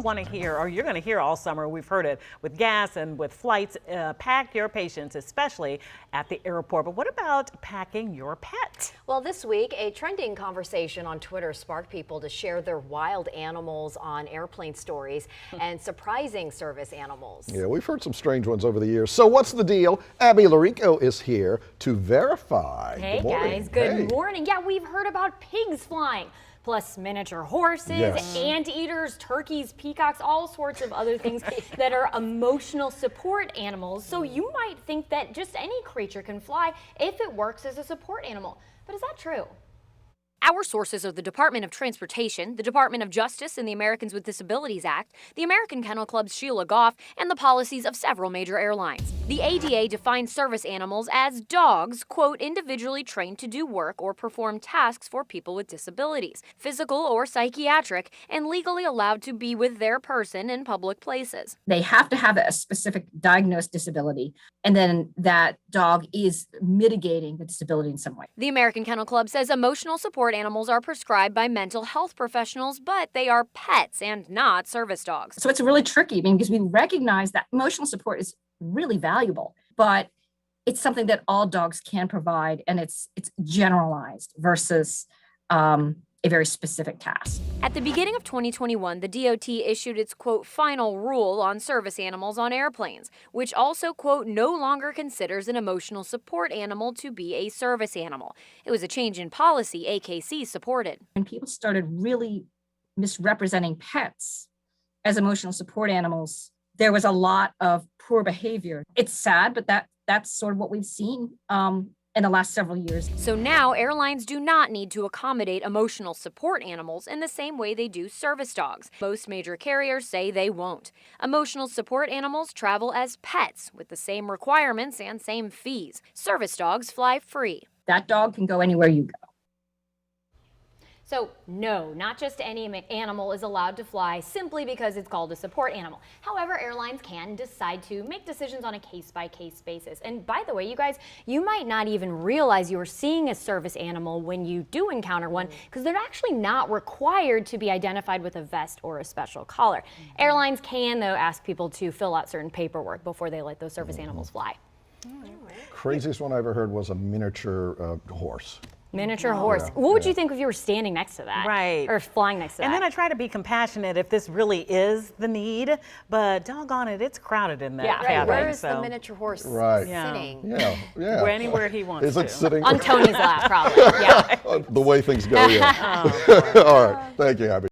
Want to hear, or you're going to hear all summer, we've heard it with gas and with flights, pack your patience, especially at the airport. But what about packing your pet? Well, this week, a trending conversation on Twitter sparked people to share their wild animals on airplane stories and surprising service animals. Yeah, we've heard some strange ones over the years. So what's the deal? Abby Larico is here to verify. Hey guys, good morning. Yeah, we've heard about pigs flying. Plus miniature horses, anteaters, turkeys, peacocks, all sorts of other things that are emotional support animals. So you might think that just any creature can fly if it works as a support animal. But is that true? Our sources are the Department of Transportation, the Department of Justice and the Americans with Disabilities Act, the American Kennel Club's Sheila Goff, and the policies of several major airlines. The ADA defines service animals as dogs, quote, individually trained to do work or perform tasks for people with disabilities, physical or psychiatric, and legally allowed to be with their person in public places. They have to have a specific diagnosed disability, and then that dog is mitigating the disability in some way. The American Kennel Club says emotional support animals are prescribed by mental health professionals, but they are pets and not service dogs. So it's really tricky because we recognize that emotional support is really valuable, but it's something that all dogs can provide, and it's generalized versus a very specific task. At the beginning of 2021, the DOT issued its, quote, final rule on service animals on airplanes, which also, quote, no longer considers an emotional support animal to be a service animal. It was a change in policy AKC supported. When people started really misrepresenting pets as emotional support animals, there was a lot of poor behavior. It's sad, but that's sort of what we've seen in the last several years. So now airlines do not need to accommodate emotional support animals in the same way they do service dogs. Most major carriers say they won't. Emotional support animals travel as pets with the same requirements and same fees. Service dogs fly free. That dog can go anywhere you go. So no, not just any animal is allowed to fly simply because it's called a support animal. However, airlines can decide to make decisions on a case-by-case basis. And by the way, you guys, you might not even realize you're seeing a service animal when you do encounter one, because they're actually not required to be identified with a vest or a special collar. Airlines can, though, ask people to fill out certain paperwork before they let those service animals fly. Craziest one I ever heard was a miniature horse. Miniature horse. What would you think if you were standing next to that? Right. Or flying next to that? And then I try to be compassionate if this really is the need, but doggone it, it's crowded in that cabin. Where is the miniature horse sitting? Yeah. Anywhere he wants Is to. it sitting? On Tony's lap, probably. Yeah. The way things go, yeah. All right. Thank you, Abby.